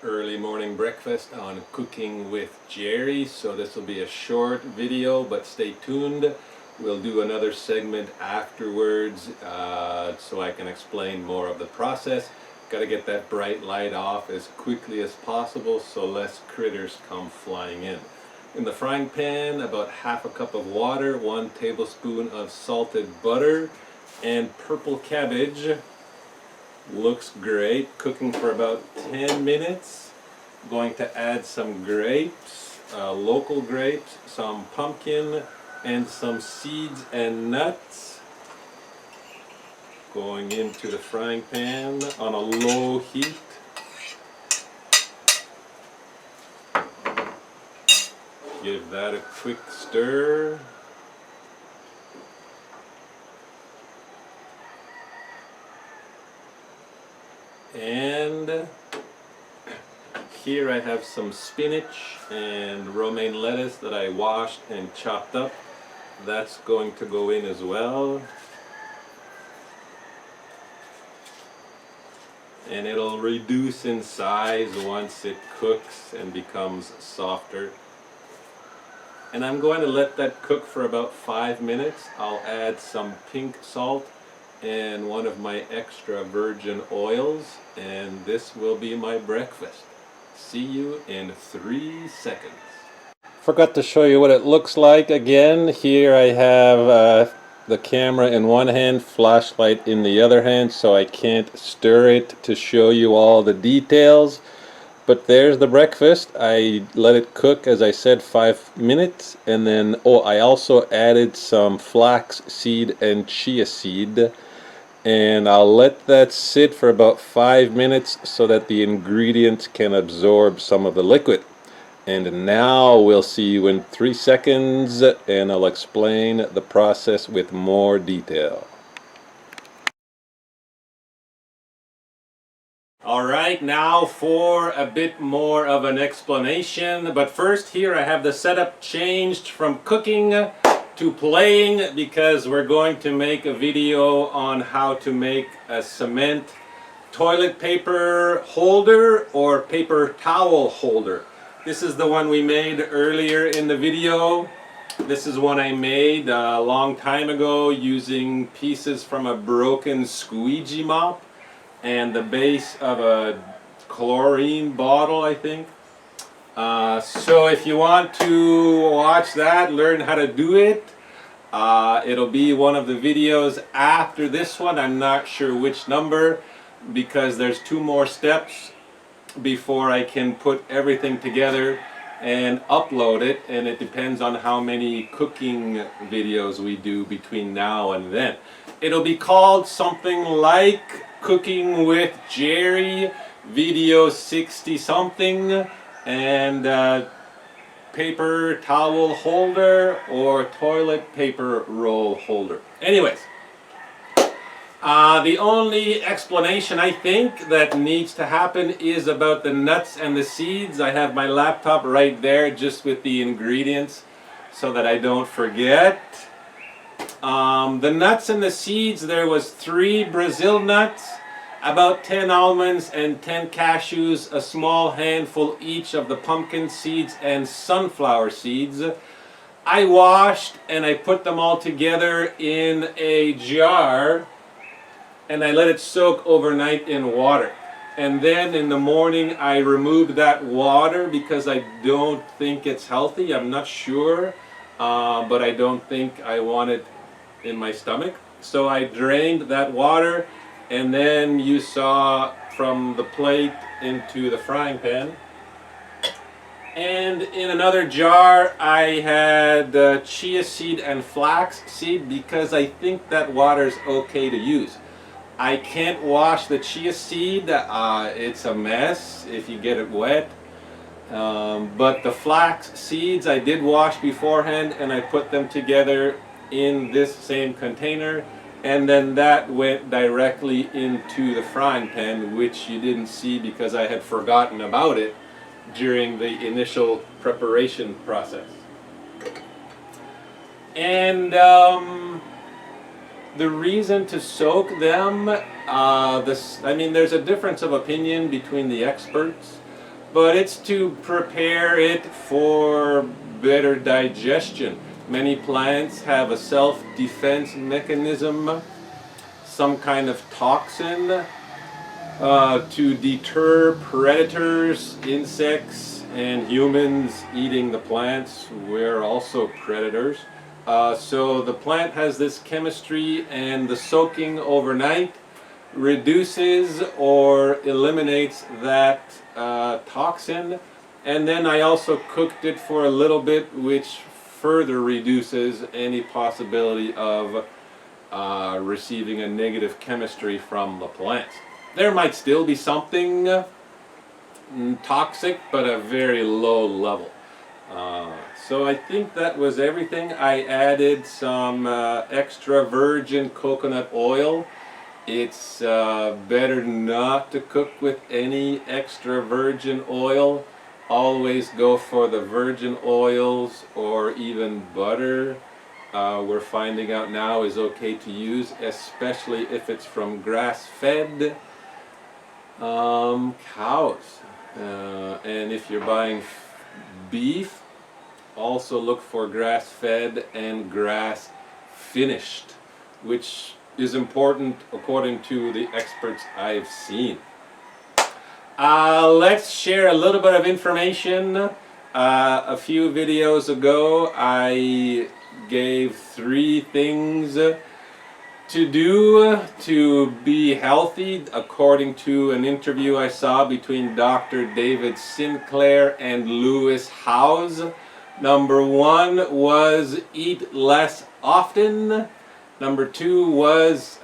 early morning breakfast on cooking with Gerry. So this will be a short video, but stay tuned. We'll do another segment afterwards so I can explain more of the process. Got to get that bright light off as quickly as possible so less critters come flying in. In the frying pan, about half a cup of water, 1 tablespoon of salted butter, and purple cabbage. Looks great. Cooking for about 10 minutes. Going to add some grapes, local grapes, some pumpkin, and some seeds and nuts. Going into the frying pan on a low heat. Give that a quick stir. And here I have some spinach and romaine lettuce that I washed and chopped up. That's going to go in as well. And it'll reduce in size once it cooks and becomes softer. And I'm going to let that cook for about 5 minutes. I'll add some pink salt and one of my extra virgin oils, and this will be my breakfast. See you in 3 seconds. Forgot to show you what it looks like again. Here I have the camera in one hand, flashlight in the other hand, so I can't stir it to show you all the details. But there's the breakfast. I let it cook, as I said, 5 minutes, and then I also added some flax seed and chia seed, and I'll let that sit for about 5 minutes so that the ingredients can absorb some of the liquid. And now we'll see you in 3 seconds, and I'll explain the process with more detail. Alright, now for a bit more of an explanation, but first here I have the setup changed from cooking to playing because we're going to make a video on how to make a cement toilet paper holder or paper towel holder. This is the one we made earlier in the video. This is one I made a long time ago using pieces from a broken squeegee mop and the base of a chlorine bottle, I think. So if you want to watch that, learn how to do it, it'll be one of the videos after this one. I'm not sure which number because there's 2 more steps before I can put everything together and upload it, and it depends on how many cooking videos we do between now and then. It'll be called something like Cooking with Gerry video 60 something and paper towel holder or toilet paper roll holder. Anyways, the only explanation I think that needs to happen is about the nuts and the seeds. I have my laptop right there just with the ingredients so that I don't forget. The nuts and the seeds, there was 3 Brazil nuts, about 10 almonds and 10 cashews, a small handful each of the pumpkin seeds and sunflower seeds. I washed and I put them all together in a jar and I let it soak overnight in water. And then in the morning I removed that water because I don't think it's healthy. I'm not sure, but I don't think I want it in my stomach. So I drained that water, and then you saw from the plate into the frying pan. And in another jar I had chia seed and flax seed because I think that water's okay to use. I can't wash the chia seed, it's a mess if you get it wet. But the flax seeds I did wash beforehand, and I put them together in this same container, and then that went directly into the frying pan, which you didn't see because I had forgotten about it during the initial preparation process. And the reason to soak them, there's a difference of opinion between the experts. but it's to prepare it for better digestion. Many plants have a self-defense mechanism, some kind of toxin to deter predators, insects, and humans eating the plants. We're also predators. So the plant has this chemistry, and the soaking overnight reduces or eliminates that toxin. And then I also cooked it for a little bit, which further reduces any possibility of receiving a negative chemistry from the plant. There might still be something toxic, but a very low level. So I think that was everything. I added some extra virgin coconut oil. It's better not to cook with any extra virgin oil. Always go for the virgin oils or even butter. We're finding out now is okay to use, especially if it's from grass-fed cows. And if you're buying beef, also look for grass-fed and grass-finished, which is important according to the experts I've seen. Let's share a little bit of information. A few videos ago I gave 3 things to do to be healthy according to an interview I saw between Dr. David Sinclair and Lewis Howes. Number 1 was eat less often. Number 2 was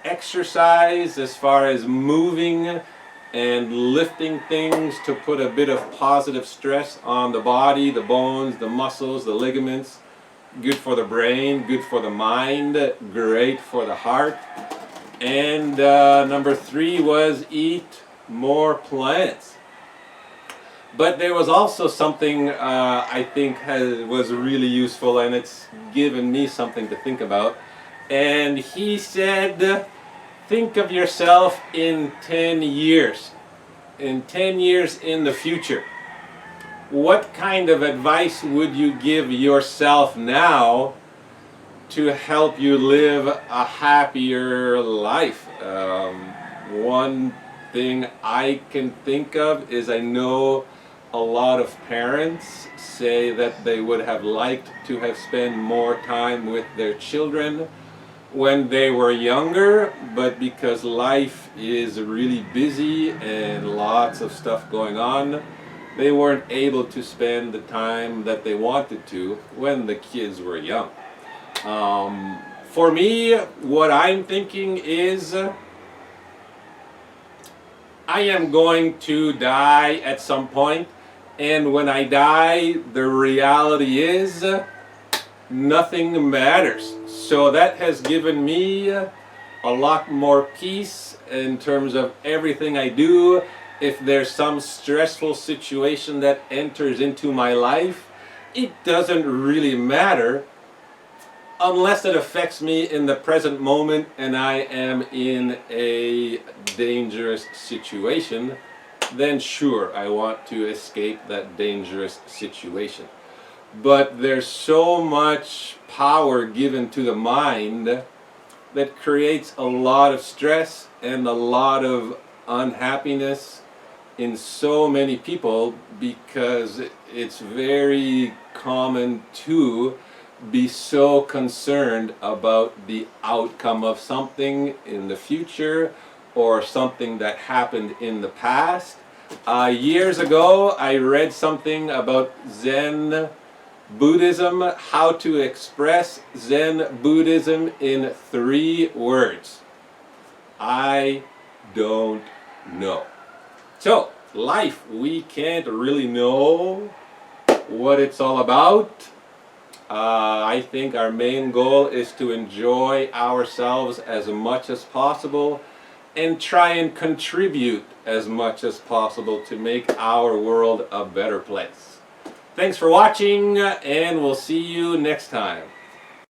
exercise, as far as moving and lifting things to put a bit of positive stress on the body, the bones, the muscles, the ligaments. Good for the brain, good for the mind, great for the heart. And number 3 was eat more plants. But there was also something I think was really useful, and it's given me something to think about. And he said, think of yourself in 10 years. In 10 years in the future. What kind of advice would you give yourself now to help you live a happier life? One thing I can think of is I know a lot of parents say that they would have liked to have spent more time with their children when they were younger, but because life is really busy and lots of stuff going on, they weren't able to spend the time that they wanted to when the kids were young. For me, what I'm thinking is I am going to die at some point, and when I die, the reality is nothing matters. So that has given me a lot more peace in terms of everything I do. If there's some stressful situation that enters into my life, it doesn't really matter unless it affects me in the present moment and I am in a dangerous situation. Then sure, I want to escape that dangerous situation. But there's so much power given to the mind that creates a lot of stress and a lot of unhappiness in so many people, because it's very common to be so concerned about the outcome of something in the future or something that happened in the past. Years ago, I read something about Zen Buddhism, how to express Zen Buddhism in 3 words. I don't know. So, life, we can't really know what it's all about. I think our main goal is to enjoy ourselves as much as possible and try and contribute as much as possible to make our world a better place. Thanks for watching, and we'll see you next time.